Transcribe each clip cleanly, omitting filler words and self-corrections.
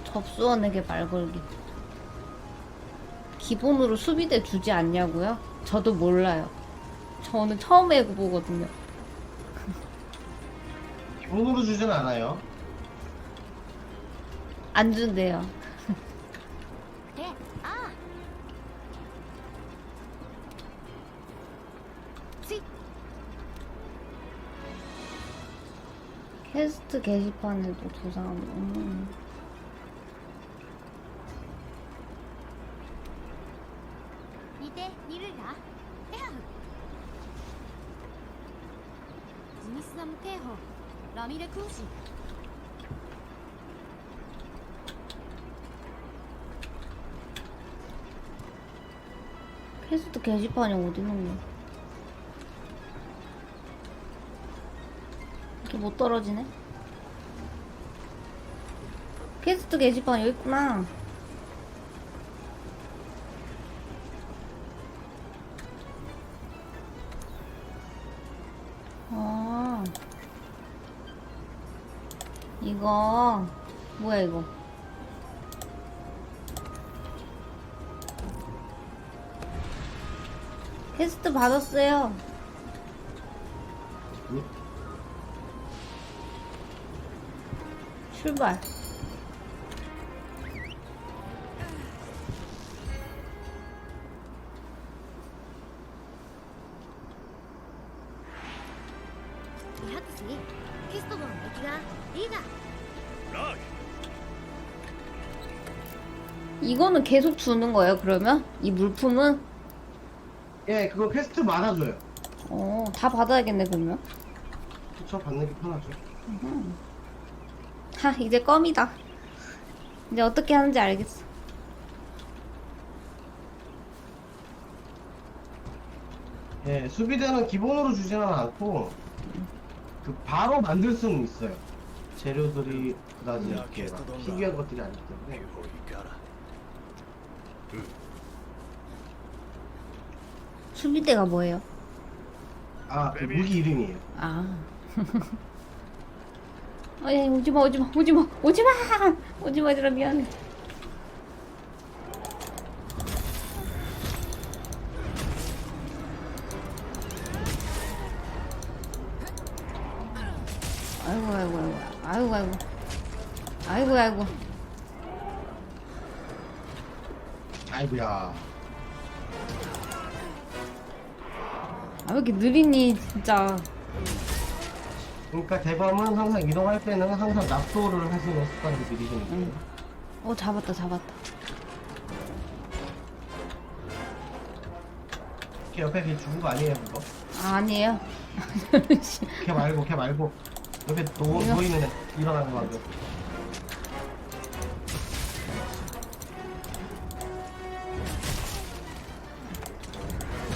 접수원에게 말 걸기. 기본으로 수비대 주지 않냐고요? 저도 몰라요. 저는 처음 해보거든요. 기본으로 주진 않아요. 안 준대요. 퀘스트 게시판에도 두 사람. 퀘스트 게시판이 어디 있는 거야? 이렇게 못 떨어지네? 퀘스트 게시판 여기 있구나. 아, 이거 뭐야 이거? 퀘스트 받았어요. 출발. 이거는 계속 주는 거예요, 그러면? 이 물품은? 예, 그거 퀘스트 많아줘요. 다 받아야겠네, 그러면. 그쵸, 받는 게 편하죠. 하, 이제 껌이다. 이제 어떻게 하는지 알겠어. 예, 수비대는 기본으로 주지는 않고, 그, 바로 만들 수는 있어요. 재료들이 그다지 이렇게 막 희귀한 것들이 아니기 때문에. 수비대가 뭐예요? 아, 그 무기 이름이에요. 아. 아니, 오지마, 오지마, 오지마, 오지마! 오지마, 얘들아, 미안해. 아이고, 아이고, 아이고, 아이고, 아이고. 아이고, 아이고. 아이고야. 아, 왜 이렇게 느리니, 진짜. 그러니까 대범은 항상 이동할 때는 항상 납도를 하시는 습관을 들이시는 거예요. 잡았다, 잡았다. 걔 옆에 걔 죽은 거 아니에요, 그거? 아, 아니에요. 걔 말고. 옆에 누워있는 애, 일어나는 거 하죠.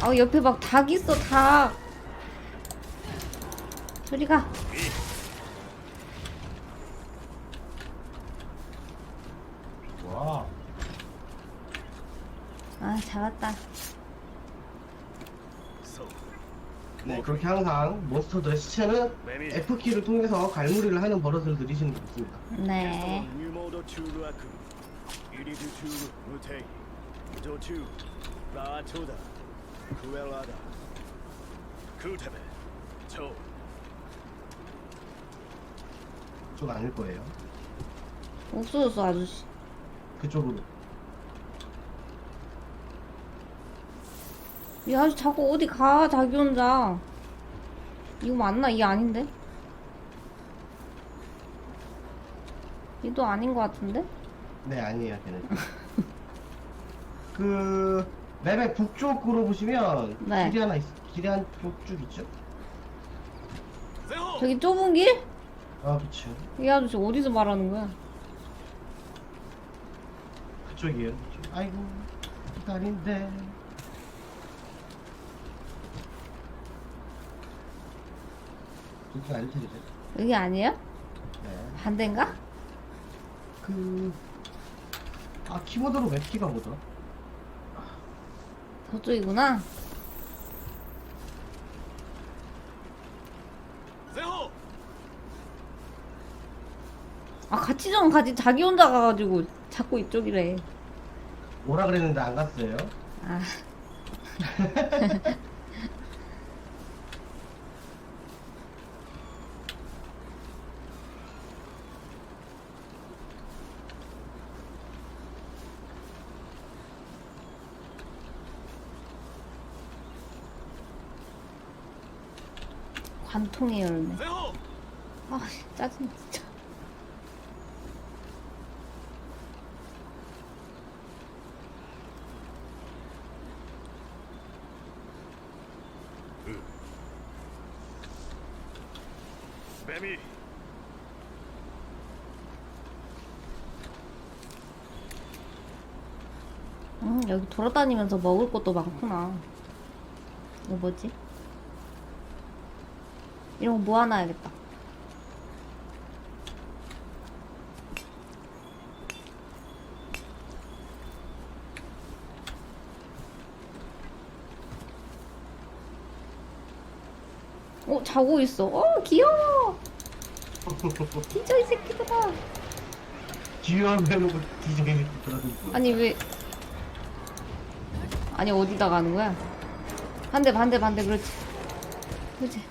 아, 옆에 막 닭 있어, 닭. 저리 가. 와. 아, 잡았다. 네, 그렇게 항상 몬스터들의 시체는 F키를 통해서 갈무리를 하는 버릇을 들이시는 게 좋습니다. 네. 그쪽 아닐 거예요. 없어졌어, 아저씨. 그쪽으로. 이 아저씨 자꾸 어디 가, 자기 혼자. 이거 맞나? 이 아닌데? 이도 아닌 것 같은데? 네, 아니에요, 걔는. 그 맵의 북쪽으로 보시면 네. 길이 한 쪽 있죠? 저기 좁은 길? 아, 그쵸. 이 아저씨 어디서 말하는 거야? 그쪽이에요. 그쪽. 아이고, 기다린데. 여기가 아닐 텐데. 여기 아니에요? 네. 반대인가? 키보드로 맵키가 뭐더라? 저쪽이구나. 아 같이 좀 가지. 자기 혼자 가가지고 자꾸 이쪽이래. 오라 그랬는데 안 갔어요. 아 관통의 열매. 아 짜증나 진짜. 뱀이 여기 돌아다니면서 먹을 것도 많구나. 이거 뭐지? 이런 거 모아놔야겠다. 자고 있어. 귀여워. 뒤져 이 새끼들아. 귀여운 배우고 디자인이 들어가지고. 아니 왜? 아니 어디다 가는 거야? 반대 그렇지. 그렇지.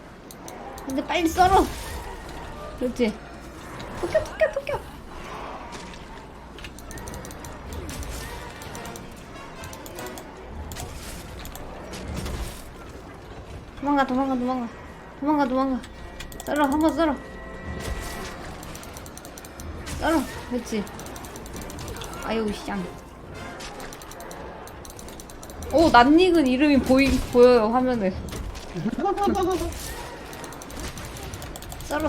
근데 빨리 썰어. 그렇지. 토껴. 도망가. 썰어, 한번 썰어. 그렇지. 아유, 쌍. 낯익은 이름이 보여요, 화면에. 썰어.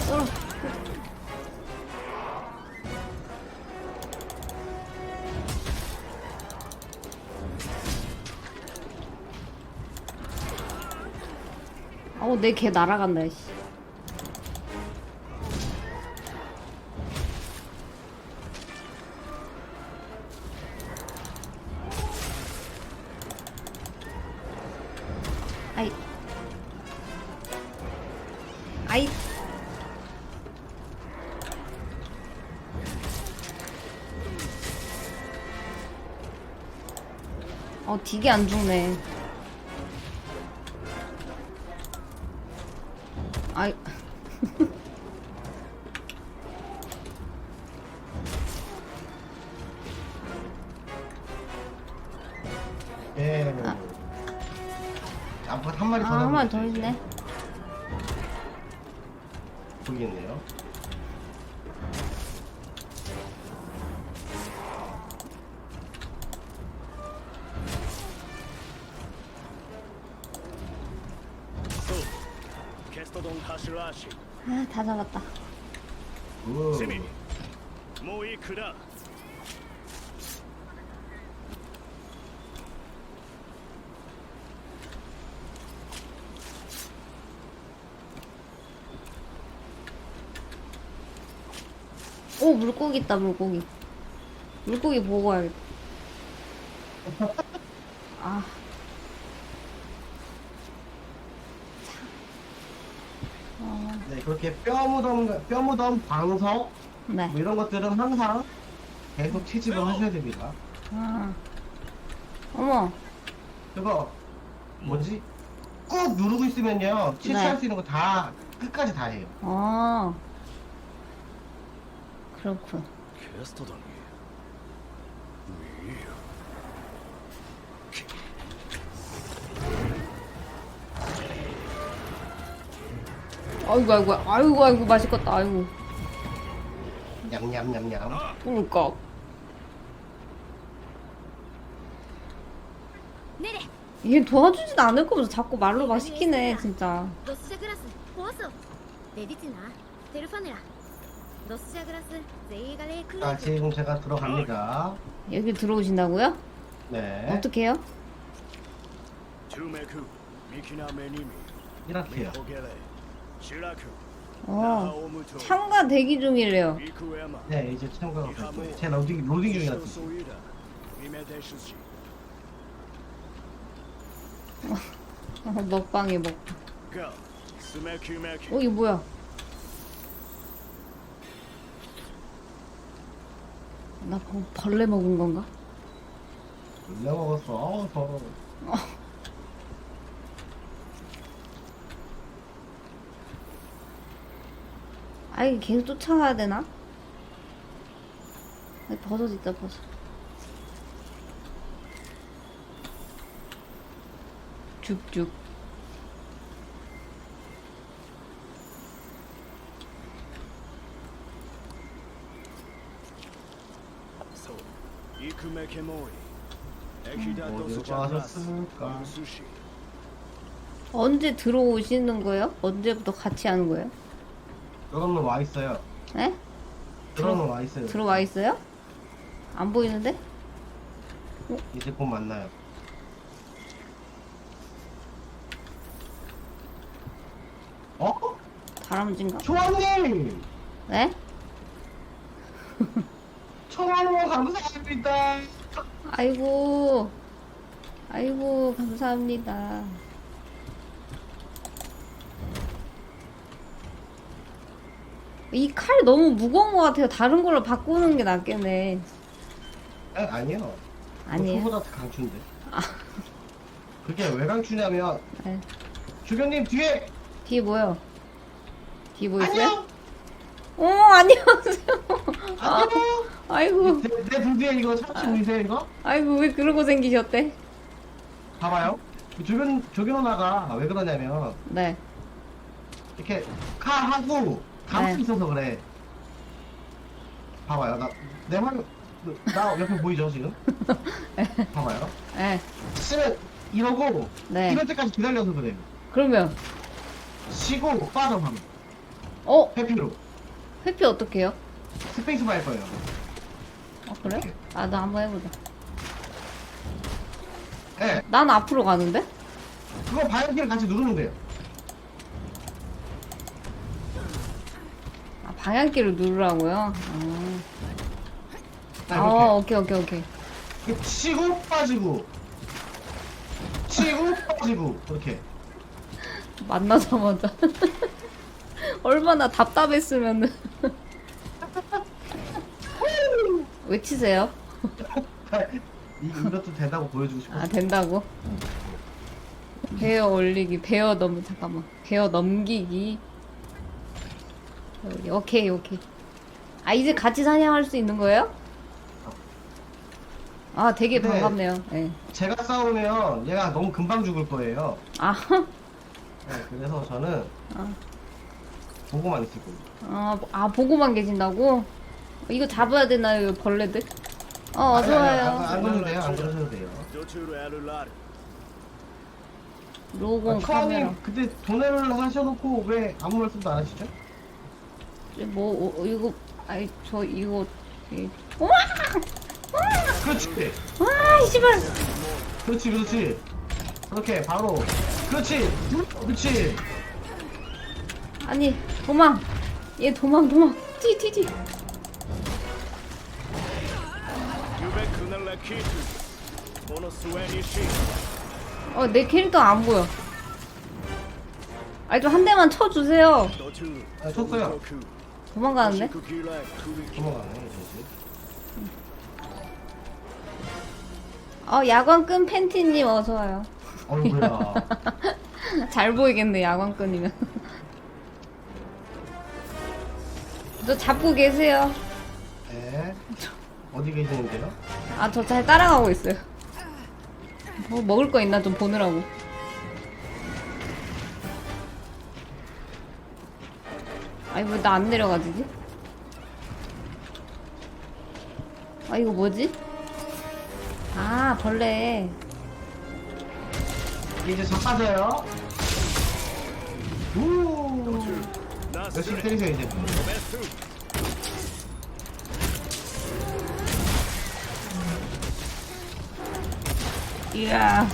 내 개 날아간다, 씨. 아이. 되게 안 죽네. 아이. 예. 앞으로 한 마리 더 한 마리 더 남았어요, 있네. 보이겠네요. 캐스터동 하시라시 다 잡았다. 세미 모이 크다. 물고기 있다, 물고기. 물고기 보고 와야겠다. 아. 네, 그렇게 뼈 무덤 방석 네. 뭐 이런 것들은 항상 계속 채집을 하셔야 됩니다. 어머. 그거 뭐지? 꾹 누르고 있으면요 채취할 네. 수 있는 거 다 끝까지 다 해요. 그렇군. 캐스터동이 아이고, 맛있겠다, 아이고. 냠냠냠냠. 그러니까. 얘 도와주진 않을 거면서 자꾸 말로 막 시키네, 진짜. ロスジャグラス壊すレディツナテルファネラロスジャグラスゼイガレイクレ 자, ープ 지금 제가 들어갑니다. 여기 들어오신다고요? 네, 어떻게 해요? 주메쿠 미키나 메니미 이렇게요. 미호게레 시라쿠 어, 참가 대기 중이래요. 미쿠야마 네, 이제 참가가 될 거예요. 제 로딩 중이라서. 소소이다 미메데슈시 먹방에 먹. 가 스메큐메키 이게 뭐야? 나 벌레 먹은 건가? 원래 먹었어. 어우, 더러워. 아이, 계속 쫓아가야 되나? 아이, 버섯 있다, 버섯. 죽죽.そうイクメケモイエキダドス 어디로 チャグラス 가셨을까? 寿司 언제 들어오시는 거예요? 언제부터 같이 하는 거예요? 여러분 와 있어요. 에? 여러분 와 있어요. 들어와 있어요? 안 보이는데? 이제 곧 만나요. 어? 다람쥐인가? 조아님! 네? 청하로 감사합니다. 아이고, 아이고, 감사합니다. 이 칼 너무 무거운 것 같아요. 다른 걸로 바꾸는 게 낫겠네. 아니요. 아니에요? 그보다 강추인데. 그게 왜 강추냐면 네. 주교님 뒤에 뒤에 뭐요? 뒤에 뭐 있어요? 안녕. 안녕하세요. 안녕. 아이고, 내 뒤에 이거 참치 보이세요 이거? 아이고, 왜 그러고 생기셨대? 봐봐요. 조교 누나가 왜 그러냐면 네. 이렇게 칼하고 감고 네. 있어서 그래. 봐봐요. 나 옆에 보이죠 지금? 봐봐요. 네. 쓰면 이러고 네. 이럴 때까지 기다려서 그래요. 그러면, 쉬고 빠져 바로. 회피로. 회피 어떻게 해요? 스페이스 바 할 거예요. 그래? 이렇게. 아, 나 한번 해보자. 네. 난 앞으로 가는데? 그거 방향키를 같이 누르면 돼요. 아, 방향키를 누르라고요? 자, 이렇게. 오케이. 이렇게 치고 빠지고 치고 빠지고 이렇게. 만나자마자. 얼마나 답답했으면은. 외치세요. 이것도 된다고 보여주고 싶어. 아, 된다고? 베어 올리기, 잠깐만. 베어 넘기기. 오케이. 아, 이제 같이 사냥할 수 있는 거예요? 아, 되게 네. 반갑네요. 네. 제가 싸우면 얘가 너무 금방 죽을 거예요. 아, 네, 그래서 저는 아. 보고만 있을 거예요. 보고만 계신다고? 이거 잡아야 되나요, 이 벌레들? 어서 와요. 안 그러셔도 돼요. 안 그러셔도 돼요. ドチュールエルラル 로공 카메라. 초아님 그때 도내를 하셔놓고 왜 아무 말씀도 안 하시죠? 이거, 이거, 그렇지. 와, 씨발! 그렇지. 그렇게 바로. 그렇지. 아니, 도망! 얘 도망! 티! ユベクナラキートこのスウェニシー 내 캐릭터 안 보여. 아니, 좀 한 대만 쳐주세요. ドチュール 아, 쳤어요. 도망가는데? クキライクビキ 넘어가네. 이제. 야광끈 팬티님 어서와요. 어이구야. 잘 보이겠네, 야광끈이면. 저 잡고 계세요. 네. 어디 계시는데요? 아, 저 잘 따라가고 있어요. 뭐 먹을 거 있나 좀 보느라고. 아니, 왜 나 안 내려가지지? 아, 이거 뭐지? 아, 벌레. 이제 저 빠져요. 우. ナス 열심히 レ 때리세요 이제. ベスト 이야.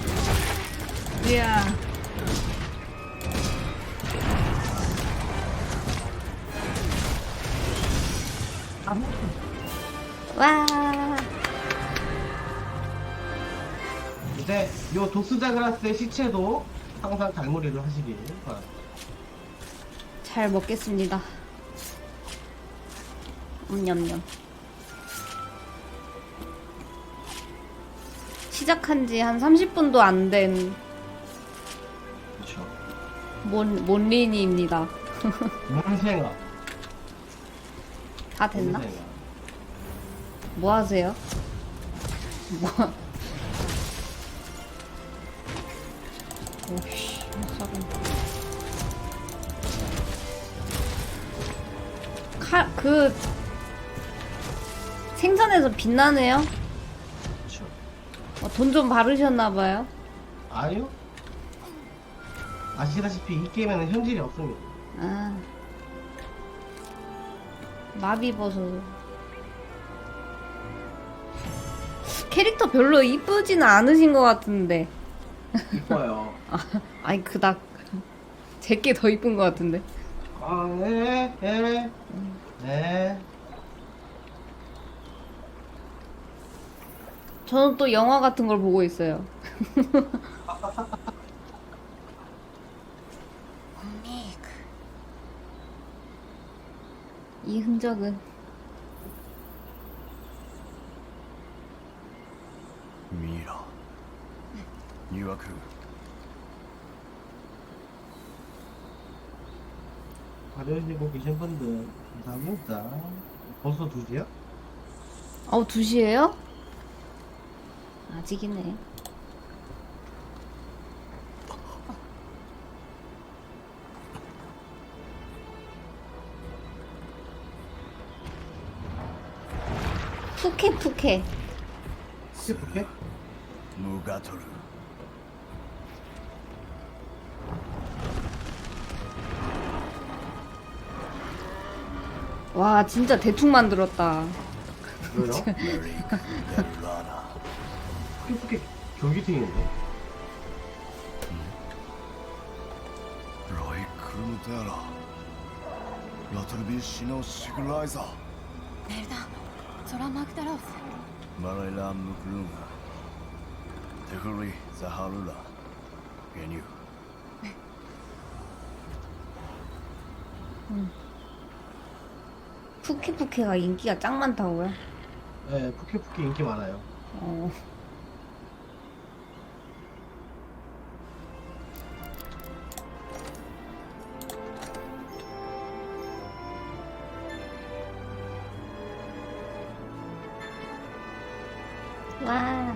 와. 이제 요 도스자그라스의 시체도 항상 달무리를 하시길 바랍니다. 잘 먹겠습니다. 냠냠. 시작한 지 한 30분도 안 된 그쵸. 몬리니입니다. 몬생아. 다 됐나? 몬생아. 뭐 하세요? 뭐? 오씨, 썰은. 생선에서 빛나네요? 그쵸. 돈 좀 바르셨나봐요. 아니요. 아시다시피 이 게임에는 현질이 없습니다. 아. 마비버섯. 캐릭터 별로 이쁘지는 않으신 것 같은데. 이뻐요. 아니, 그닥. 제게 더 이쁜 것 같은데. 아, 네, 네. 네. 저는 또 영화 같은 걸 보고 있어요. 이 흔적은 미라. 유아크. 가려지고 계신 분들 감사합니다. 벌써 2시야? 2시에요? 아직이네. 푸케. 스케프케? 무가토르. 와, 진짜 대충 만들었다. 왜요? 메리크 델라나. 스케프케 경기팅인데? 로이 크루테라. 라트르비시노 시글라이자. 넬다 조라마크다로스 마라일라 무클룽가. 데흐리 자하룰라. 게뉴. 푸케가 인기가 짱 많다고요? 네, 푸케푸케 인기 많아요. 어. 와,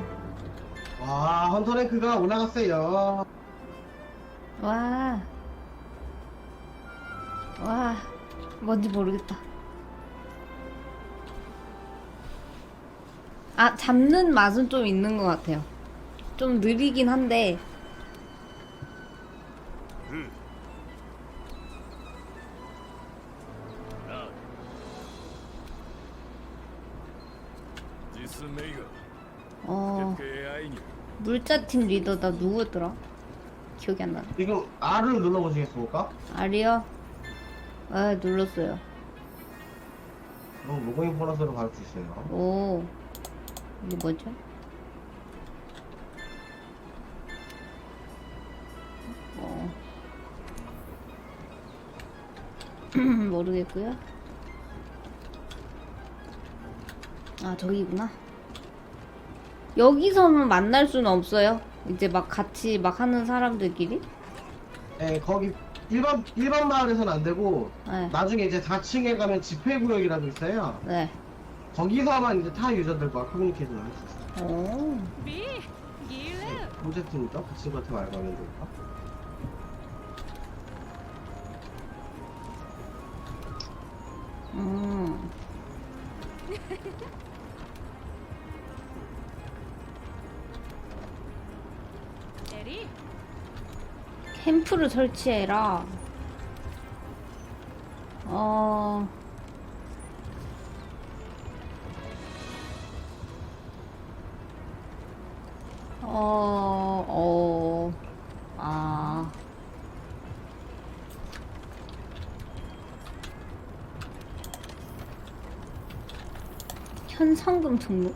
와, 헌터랭크가 올라갔어요. 와, 뭔지 모르겠다. 아, 잡는 맛은 좀 있는 것 같아요. 좀 느리긴 한데, 디스메이가. 어, 물자팀 리더 나 누구였더라? 기억이 안 나네. 지금 R을 눌러보시겠습니까? 아리요? 아, 눌렀어요. 그럼 로그인 보너스로 갈 수 있어요. 오, 이게 뭐죠? 모르겠고요. 아, 저기구나. 여기서는 만날 수는 없어요? 이제 막 같이 막 하는 사람들끼리? 네, 거기 일반 마을에서는 안 되고 네. 나중에 이제 4층에 가면 집회구역이라고 있어요. 네. 거기서만 이제 타 유저들과 커뮤니케이션을 할 수 있어요. 오. 네, 프로젝트니까 그 친구한테 말 걸면 될까? 음. 캠프를 설치해라. 어. 아. 현상금 등록?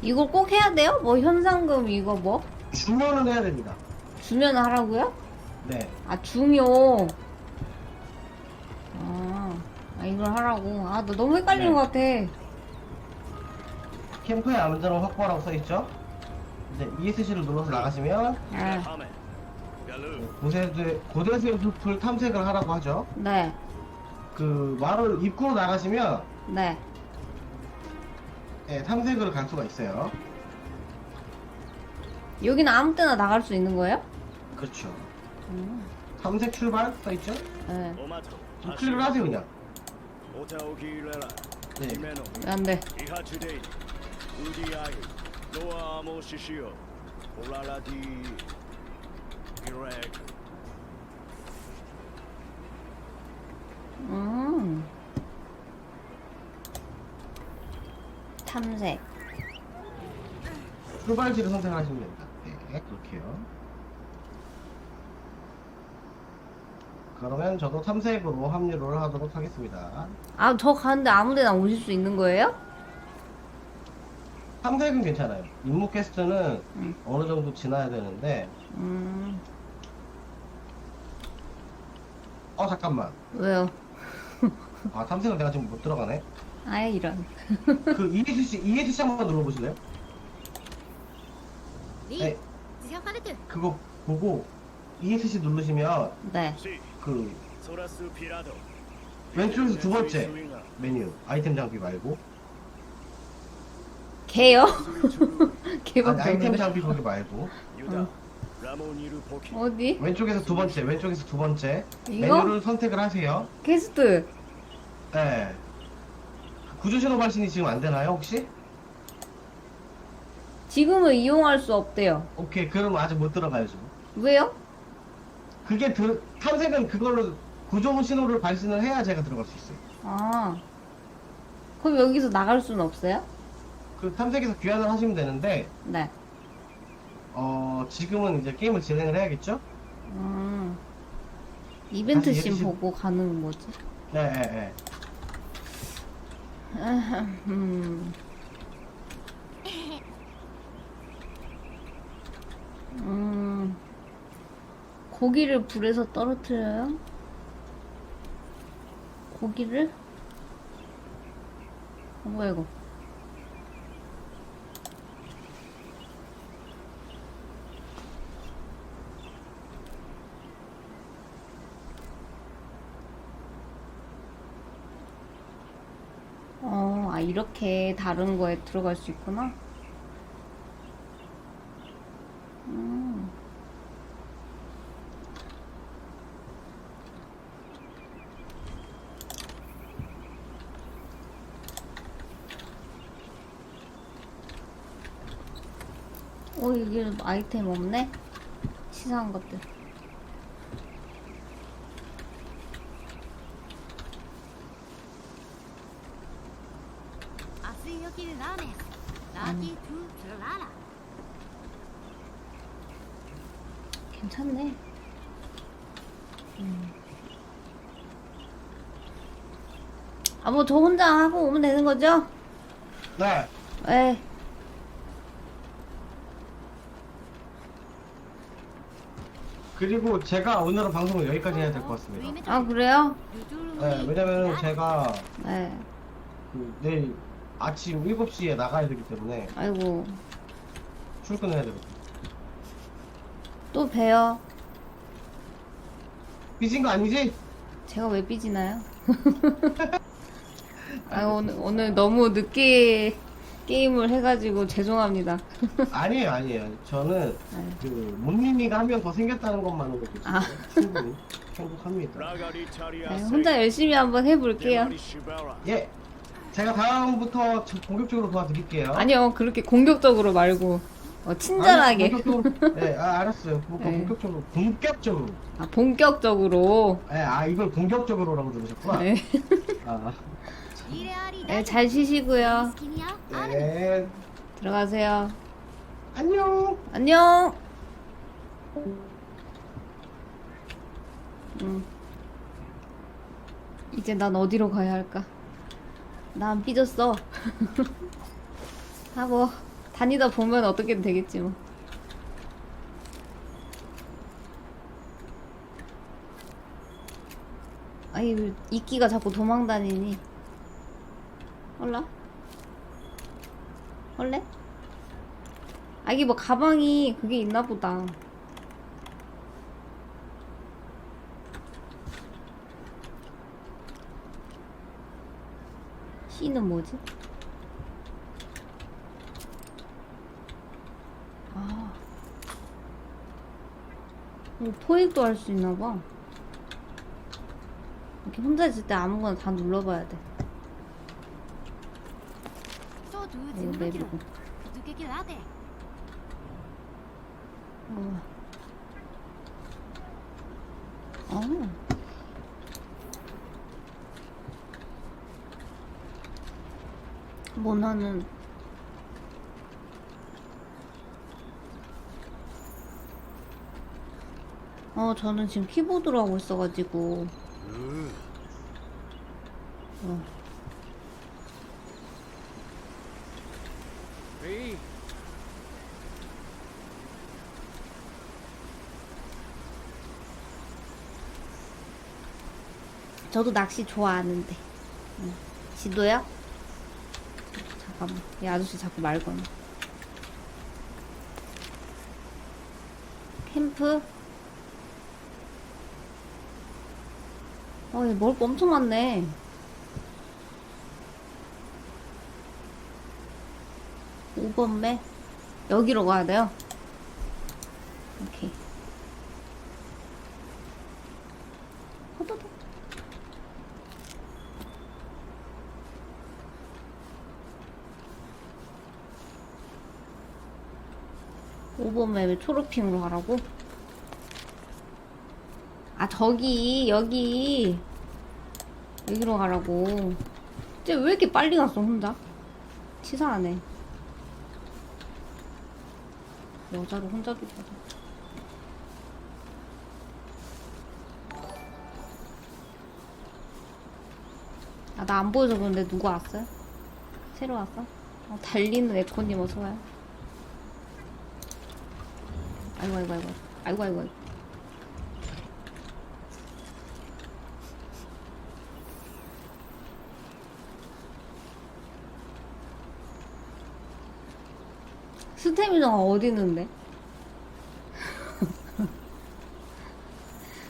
이걸 꼭 해야 돼요? 뭐 현상금 이거 뭐? 주문은 해야 됩니다. 주면 하라고요? 네. 아 중요. 이걸 하라고. 나 너무 헷갈리는 네. 것 같아. 캠프의 안전을 확보하라고 써있죠? 이제 ESC를 눌러서 나가시면 네. 하메 갈루 고대수의 숲을 탐색을 하라고 하죠. 네. 그 마을 입구로 나가시면 네. 예, 탐색을 갈 수가 있어요. 여기는 아무 때나 나갈 수 있는 거예요? 그렇죠. 음. 탐색 출발 써있죠? 네. 오마토 클릭을 하세요 그냥. 오타오기레라 네. 히메노 왜 안 돼? 이하츠데이 우디아이 노아모 시시오 올라라디 이렉 탐색. 출발지를 선택하시면 됩니다. 네, 그렇게요. 그러면 저도 탐색으로 합류를 하도록 하겠습니다. 저 가는데 아무 데나 오실 수 있는 거예요? 탐색은 괜찮아요. 임무 퀘스트는 음. 어느 정도 지나야 되는데, 잠깐만. 왜요? 탐색을 내가 지금 못 들어가네. 아예 이런. 그 ESC 한번 눌러보실래요? リえ自社カルトゥ 그거 보고 ESC 누르시면 네. 시 그 소라스 피라도 왼쪽에서 두 번째 메뉴 아이템 장비 말고 개요? 아니, 개밖에 아이템 없는데. 장비 거기 말고 유다 라모니르 포키 어디? 왼쪽에서 두 번째 이거? 메뉴를 선택을 하세요. 퀘스트. 네. 구조신호 발신이 지금 안 되나요 혹시? 지금은 이용할 수 없대요. 오케이, 그럼 아직 못 들어가요 지금. 왜요? 그게 탐색은 그걸로 구조 신호를 발신을 해야 제가 들어갈 수 있어요. 그럼 여기서 나갈 수는 없어요? 그 탐색에서 귀환을 하시면 되는데 네. 지금은 이제 게임을 진행을 해야겠죠? 이벤트 다시 씬 예시- 보고 가는 거지. 네, 네, 네. 고기를 불에서 떨어뜨려요? 고기를? 뭐야 이거? 이렇게 다른 거에 들어갈 수 있구나. 여기 아이템 없네? 치사한 것들. 明日起きるラーメンラーティートゥーツラララ 괜찮네. 뭐 저 혼자 하고 오면 되는 거죠? 네. 네. 그리고 제가 오늘은 방송을 여기까지 해야 될 것 같습니다. 그래요? 네, 왜냐면 제가 네. 내일 아침 7시에 나가야 되기 때문에 아이고. 출근해야 되거든요. 또 봬요. 삐진 거 아니지? 제가 왜 삐지나요? 오늘 너무 늦게 게임을 해가지고 죄송합니다. 아니에요. 저는 네. 그 문민이가 한 명 더 생겼다는 것만으로도 지금 충분히 행복합니다. 라가리 차리아 네, 혼자 열심히 한번 해볼게요. 예, 제가 다음부터 본격적으로 도와드릴게요. 아니요, 그렇게 공격적으로 말고 친절하게. 아니, 본격적으로, 네, 알았어요. 네. 본격적으로. 본격적으로. 네, 이걸 본격적으로라고 들으셨구나. 네. 아, 仕入れあり 네, 잘 쉬시고요. 好きにある 네, 들어가세요. 안녕. 안녕. 이제 난 어디로 가야 할까? 난 삐졌어. 하고 다니다 보면 어떻게든 되겠지 뭐. 아니 왜 이끼가 자꾸 도망다니니? 몰라? 원래? 아 이게 뭐 가방이 그게 있나 보다. C는 뭐지? 아 포획도 할 수 있나 봐. 이렇게 혼자 있을 때 아무거나 다 눌러봐야 돼. とドゥ 이거 ズムキロ 내리고. 두개기 라데 어. 모나는 저는 지금 키보드로 하고 있어가지고 어. 에이, 저도 낚시 좋아하는데. 지도야? 잠깐만, 이 아저씨 자꾸 말 거네. 캠프? 얘 먹을 거 엄청 많네. 오번매 여기로 가야 돼요? 오케이. 호도독. 오번매 왜 초록핑으로 가라고? 아 저기 여기로 가라고. 쟤 왜 이렇게 빨리 갔어 혼자? 치사하네. 여자로 혼자 기다려. 아 나 안 보여서 그런데 누구 왔어요? 새로 왔어? 달리는 에코님 어서와요. 아이고 아이고 아이고 아이고 아이고 아이고. 스태미너가 어디 있는데?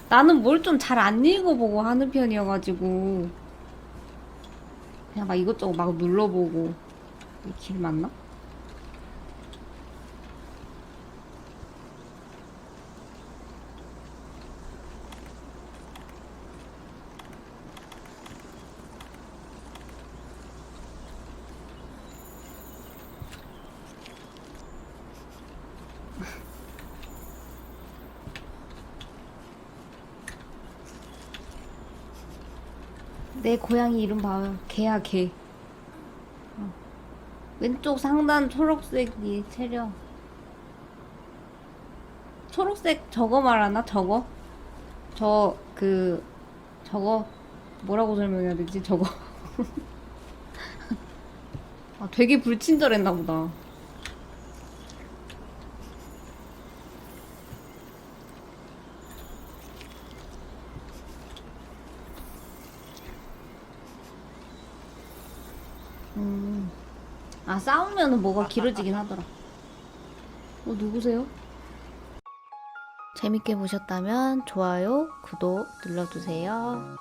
나는 뭘 좀 잘 안 읽어보고 하는 편이어가지고 그냥 막 이것저것 막 눌러보고. 이 길 맞나? 내 고양이 이름 봐요. 개야 개. 왼쪽 상단 초록색이 체력. 초록색 저거 말하나? 저거? 저거 뭐라고 설명해야 되지? 저거. 아, 되게 불친절했나 보다. 아 싸우면은 뭐가 길어지긴 하더라. 누구세요? 재밌게 보셨다면 좋아요, 구독 눌러주세요.